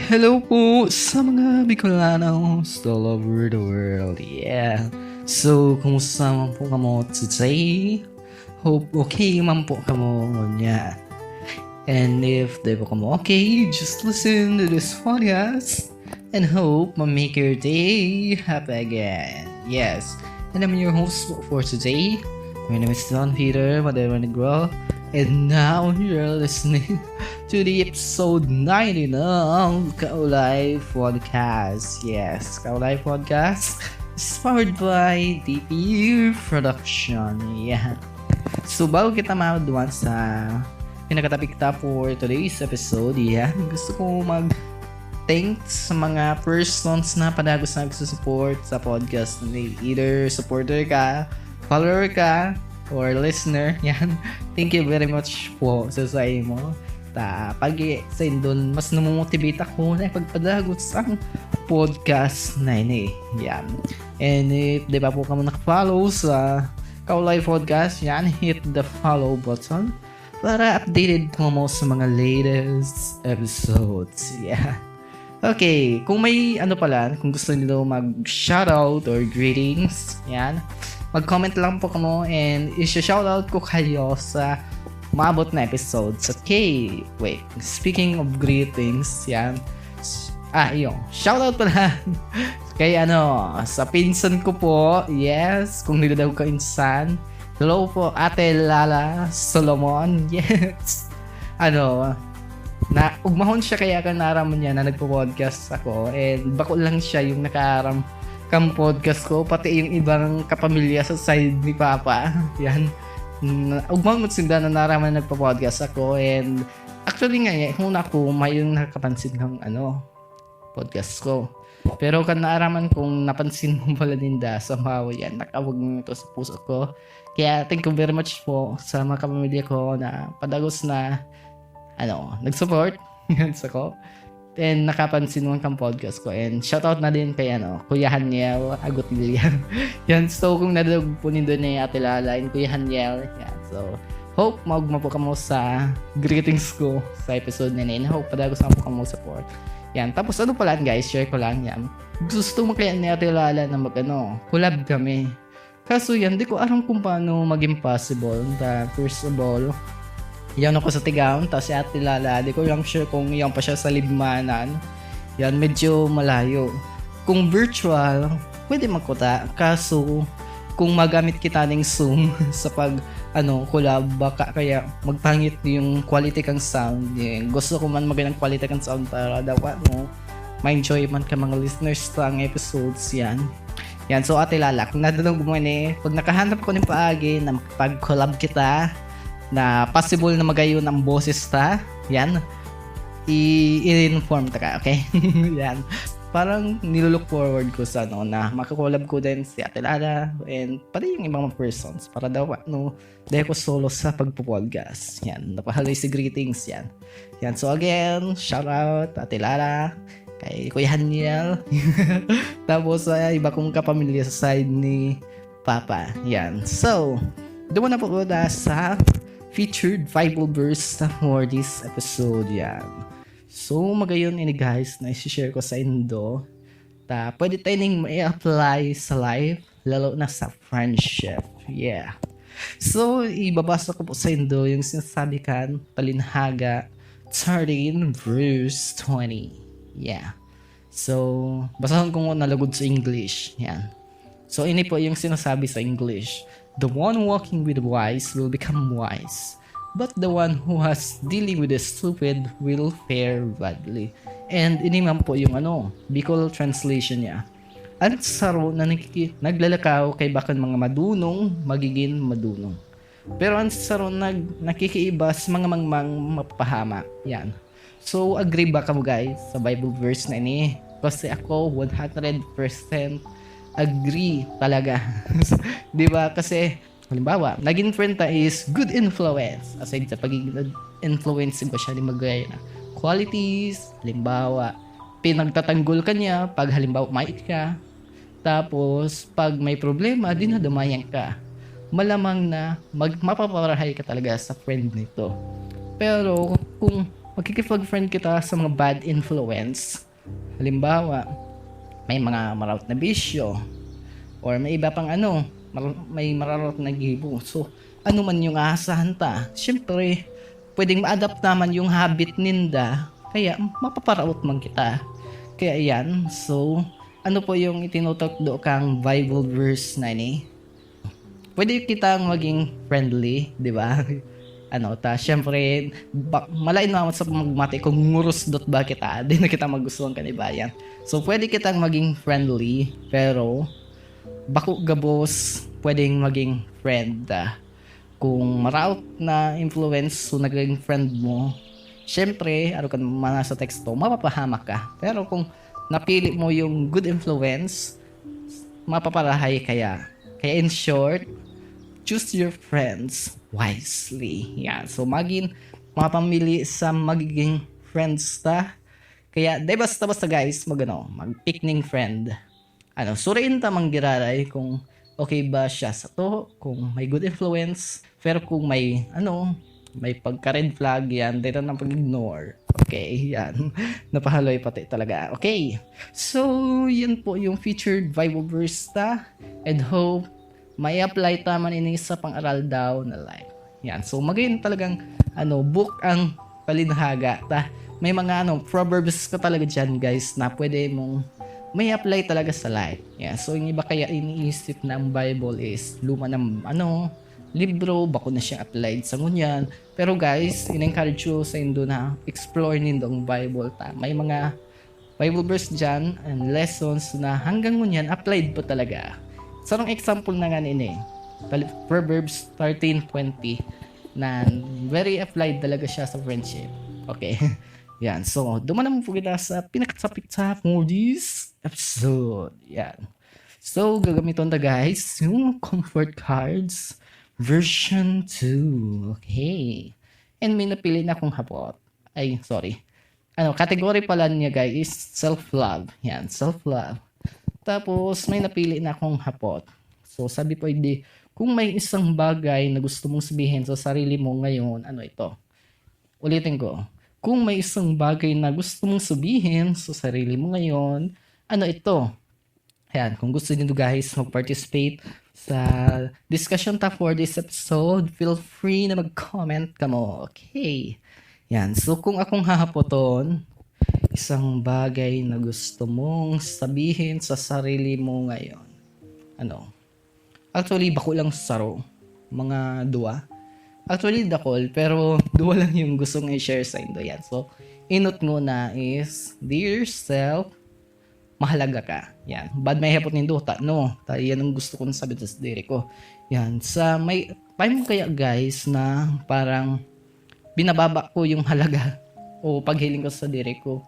Hello po sa mga Bicolanos all over the world. Yeah. So, kumusta man po kamo today? Hope okay man po kamo niya. And if di po kamo okay, just listen to this podcast and hope make your day happy again. Yes. And I'm your host for today. My name is Don Peter Madero. And now you're listening to the episode 90 ng Kaulay Podcast. Yes, Kaulay Podcast is powered by DP Production. Yeah. So, bago kita maduan sa pinakatapik kita for today's episode, yeah, gusto ko mag-thanks sa mga persons na padagos na nagsusupport sa podcast. Either supporter ka, follower ka, or listener, yan. Thank you very much po sa sayo mo. Pag sa doon, mas namomotivate ako na pagpadagot sa podcast na ini. Yan. And if di ba po kamo nakafollow sa Kaulay Podcast, yan, hit the follow button para updated po mo sa mga latest episodes. Yeah. Okay, kung may kung gusto niyo mag-shoutout or greetings, yan, mag-comment lang po kamo and i-shoutout ko kayo sa maabot na episodes. Okay, wait. Speaking of greetings, yan. Yung shoutout pala kay sa pinsan ko po. Yes, kung nila daw ka insan. Hello po, Ate Lala Solomon. Yes. Na ugmahon siya kaya ka naraman niya na nagpo-podcast ako and bako lang siya yung nakaram kam podcast ko, pati yung ibang kapamilya sa side ni Papa. Yan. Ugmang matsinda na naraman nagpa-podcast ako and actually nga, huna ko may yung nakapansin ng podcast ko. Pero kan naaraman kung napansin mo pala ninda sa mawa yan, nakawag mo ito sa puso ko. Kaya thank you very much po sa mga kapamilya ko na padagos na nag-support yan sa ko. And nakapansin mo kang podcast ko. And shoutout na din kay Kuya Haniel Agotilla. Yan. So, kung nadalog po nindo ni Ate Lala and Kuya Haniel. Yan. So, hope maugma po kamo sa greetings ko sa episode na yun. Hope padagos na po kamo support. Yan. Tapos pala guys, share ko lang yan. Gusto mo kaya ni Ate Lala na collab kami. Kaso yan, di ko alam kung paano maging possible. First of all, yan ako sa Tigaon, tapos si Ate Lala, di ko lang sure kung yan pa siya sa Libmanan. Yan, medyo malayo. Kung virtual, pwede magkuta. Kaso, kung magamit kita ng Zoom sa collab, baka kaya magpangit yung quality kang sound. Yan. Gusto ko man magandang quality kang sound para daw ma-enjoy man ka mga listeners sa episodes yan. Yan, so Ate Lala, kung nadalong mo pag nakahanap ko ng paagi na makapag-collab kita, na possible na magayon ang boses ta, yan, i-inform ta ka, okay? Yan. Parang nilook forward ko sa na makakolab ko din si Ate Lala and pati yung ibang mga persons para daw dahil ko solo sa pagpo-podcast. Yan, napahaloy si greetings yan. Yan, so again, shout out Ate Lala, kay Kuya Haniel, tapos iba kong kapamilya sa side ni Papa. Yan. So, doon na po sa featured Bible verse for this episode. Yan. So, magayon ini guys na i-share ko sa indo. Pwede tayo ning i-apply sa life, lalo na sa friendship. Yeah. So, ibabasa ko po sa indo yung sinasabi kan Talinhaga 13 verse 20. Yeah. So, basahan ko muna lagod sa English. Yan. So, ini po yung sinasabi sa English. The one walking with the wise will become wise, but the one who has dealing with the stupid will fare badly. And ini man po yung Bicol translation niya. At saro na naglalakaw kay bakan mga madunong, magiging madunong. Pero ang saro nakikiibas mga mangmang mapahama. Yan. So, agree ba kamo guys sa Bible verse na ini? Kasi ako 100% agree talaga. Di ba? Kasi, halimbawa, naging friend ta is good influence. Aside sa pagiging influence ko siya ni magaya na qualities, halimbawa, pinagtatanggol ka niya pag halimbawa mait ka. Tapos, pag may problema, dinadamayan ka. Malamang na mapaparahay ka talaga sa friend nito. Pero, kung Makikipag-friend kita sa mga bad influence. Halimbawa, may mga mararot na bisyo, or may iba pang may mararot na gibo. So, ano man yung aasahan ta, syempre, pwedeng ma-adapt naman yung habit ninda, kaya mapaparaot man kita. Kaya yan, so, ano po yung itinutok do kang Bible verse na ni? Pwede kitang maging friendly, di ba? Syempre, malain naman sa magmati kung ngurus dot ba kita, di na kita magustuhan kanibayan. So, pwede kitang maging friendly, pero, bako gabos, pwedeng maging friend. Kung maraot na influence, so naging friend mo, syempre, ka naman sa teksto, mapapahamak ka. Pero kung napili mo yung good influence, mapaparahay kaya. Kaya in short, choose your friends wisely. Yan. So, mapamili sa magiging friends ta. Kaya, di basta guys, mag-picking friend. Suriin ta manggiraray kung okay ba siya sa to, kung may good influence, pero kung may pagka-red flag, yan, dito na pag-ignore. Okay, yan. Napahaloy pati talaga. Okay. So, yan po yung featured Bible verse ta. And hope may apply taman ini sa pang-aral daw na life. Yan. So, magayon talagang, book ang palinhaga. May mga, proverbs ka talaga dyan, guys, na pwede mong may apply talaga sa life. Yeah. So, yung iba kaya iniisip na ang Bible is luma ng, libro, bako na siya applied sa ngunyan. Pero, guys, in-encourage you sa indo na explore nindo ang Bible. May mga Bible verse dyan and lessons na hanggang ngunyan applied po talaga. So, ang example na nga nini, Proverbs 13:20, na very applied talaga siya sa friendship. Okay. Yan. So, duman po kita sa pinakasapit sa for this episode. Yan. So, gagamiton na guys yung comfort cards version 2. Okay. And may napili na akong hapot. Ay, sorry. Category pala niya guys is self-love. Yan, self-love. Tapos, may napili na akong hapot. So, sabi po, kung may isang bagay na gusto mong sabihin sa sarili mo ngayon, ito? Ulitin ko. Kung may isang bagay na gusto mong sabihin sa sarili mo ngayon, ito? Ayan, kung gusto niyo guys mag-participate sa discussion for this episode, feel free na mag-comment ka mo. Okay. Yan, so kung akong hahapoton, isang bagay na gusto mong sabihin sa sarili mo ngayon. Actually, bako lang saro. Mga dua. Actually, dakol. Pero, dua lang yung gusto nga i-share sa indo. Yan. So, inot mo na is, dear self, mahalaga ka. Yan. Bad may hapot nindo. Yan ang gusto kong sabi sa diri ko. Yan. Paano kaya guys na parang binababa ko yung halaga o paghiling ko sa diri ko,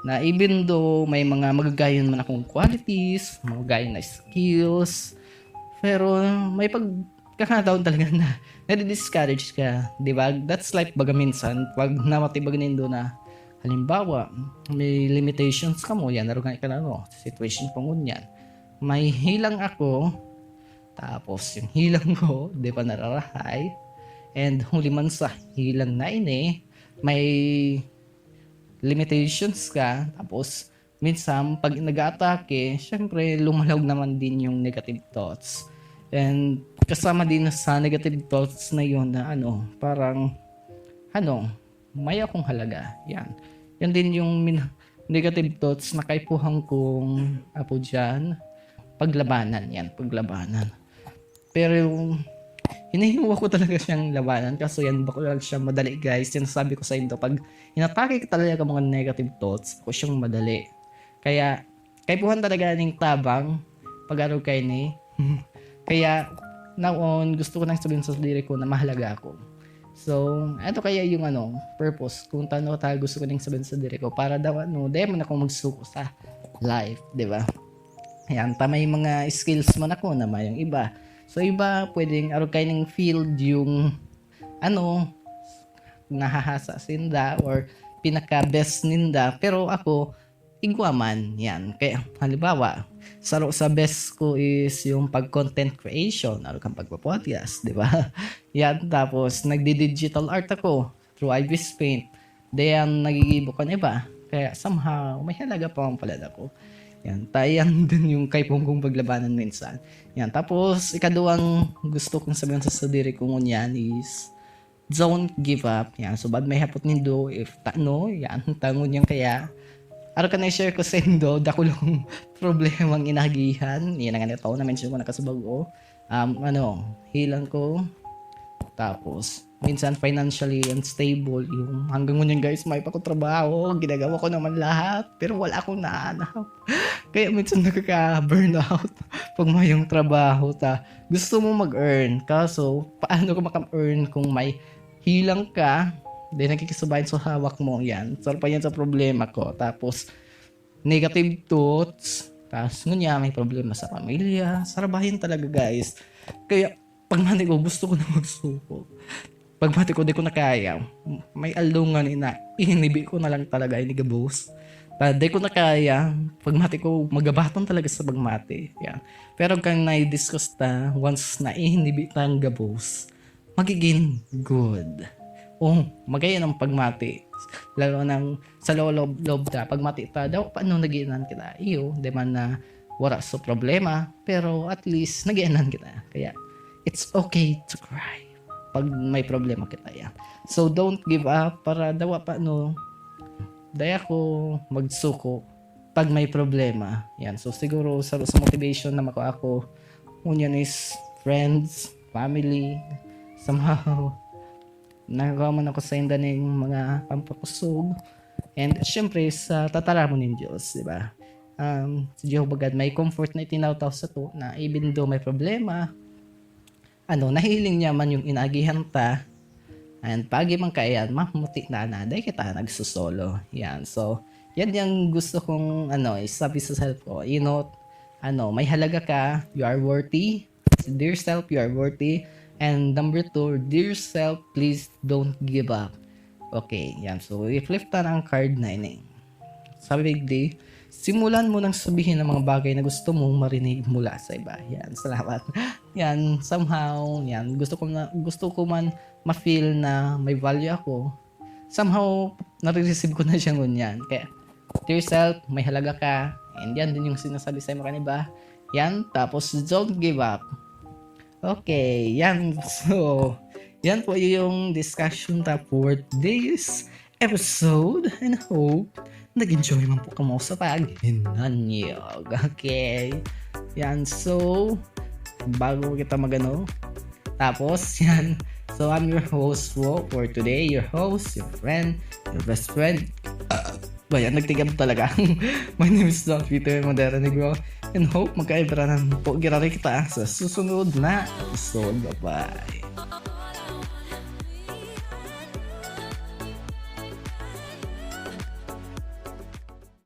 na even though may mga magagayon man akong qualities, magagayon na skills, pero may pagkakataon talaga na nadi-discourage ka, di ba? That's like baga minsan, pag namatibag nindo na, halimbawa, may limitations ka mo, yan, naroon ka na, situation pang ngunyan. May hilang ako, tapos yung hilang ko, di ba nararahay, and huli man sa hilang na ini, may limitations ka, tapos minsan pag nag-aatake, syempre lumalawag naman din yung negative thoughts. And kasama din sa negative thoughts na yun na parang may akong halaga. Yan din yung negative thoughts na kaipuhan kong dyan, paglabanan. Pero yung hinihiwa ko talaga siyang labanan, kaso yan bako lang siya madali guys. Yan sabi ko sa inyo, pag inatake ka talaga mga negative thoughts, ako siyang madali. Kaya kaipuhan talaga ng tabang pag kay ni. Kaya now on, gusto ko nang sabihin sa diri ko na mahalaga ako. So, ito kaya yung purpose kung gusto ko nang sabihin sa diri ko para daw dahil man ako magsuko sa life, di ba? Ayan, tama yung mga skills man ako na may yung iba. So, iba pwedeng kayo ng field yung nahahasa sinda or pinaka-best ninda. Pero ako, igwaman. Yan. Kaya, halimbawa, sa best ko is yung pag-content creation. Kang pagpa-podcast, di ba? Yan. Tapos, nagdi-digital art ako through Ibis Paint. Dayan nagigibo ka na iba. Kaya somehow, may halaga pa ang palad ako. Yan, tayan din yung kay Ponggong paglabanan minsan. Yan, tapos ikaduwang gusto kong sabihin sa diri ko ngunyan is don't give up. Yan, so bad may hapot nindo if tano, yan, tangon yan kaya. Araw ka na-share ko sa indo, dako lang problemang inagihan. Yan nga nito, na-mention ko nakasabag ko. Hilang ko. Tapos, minsan financially unstable yung hanggang ngunyan guys may pa ko trabaho, ginagawa ko naman lahat pero wala akong nahanap. Kaya minsan nakaka-burnout pag may yung trabaho gusto mo mag-earn kaso paano ka maka-earn kung may hilang ka then nakikisubayan sa hawak mo yan so pa yan sa problema ko tapos negative thoughts tapos ngunya may problema sa pamilya sarabahin talaga guys kaya pag mati ko gusto ko na magsuko pag mati ko di ko na kaya may alungan na ihinibi ko na lang talaga inigabos di ko na kaya pag mati ko magabaton talaga sa pagmati yan. Pero kung na-discuss once na ihinibi tang gabos magiging good magaya ng pagmati lalo ng sa loob pagmati daw paano nagiinan kita iyo di man na wala sa problema pero at least nagiinan kita kaya it's okay to cry pag may problema kita yan. So don't give up para dawa pa daya ko magsuko pag may problema. Yan. So siguro sa motivation na mako ako unyan is friends, family, somehow nagkaman ako sa inda ng mga pampakusog and syempre sa tataramon ng Diyos, di ba? Si Jehovah God may comfort na itinawtaw sa to na even though may problema nahiling niya man yung inagihan and pagi man kayan mamuti na naday kita nagsusolo yan so yan yung gusto kong isabi sa self ko may halaga ka you are worthy dear self you are worthy and number 2 dear self please don't give up okay yan so i-flip ang card na ini sabi bigdi simulan mo nang sabihin ang mga bagay na gusto mong marinig mula sa iba. Yan, salamat. Yan, somehow, yan, gusto ko man ma-feel na may value ako. Somehow, nare-receive ko na siya ngunyan. Kaya, to yourself, may halaga ka. And yan din yung sinasabi sa mga iba. Yan, tapos don't give up. Okay, yan. So, yan po yung discussion for today's episode. And hope nag-enjoy man po kamo sa pag-hinanyog. Okay. Yan. So, bago kita tapos, yan. So, I'm your host for today. Your host, your friend, your best friend. Bayan, nagtigam talaga. My name is Don Peter Madera Negro. And hope magkaibaranan po girari kita sa susunod na episode. Bye-bye.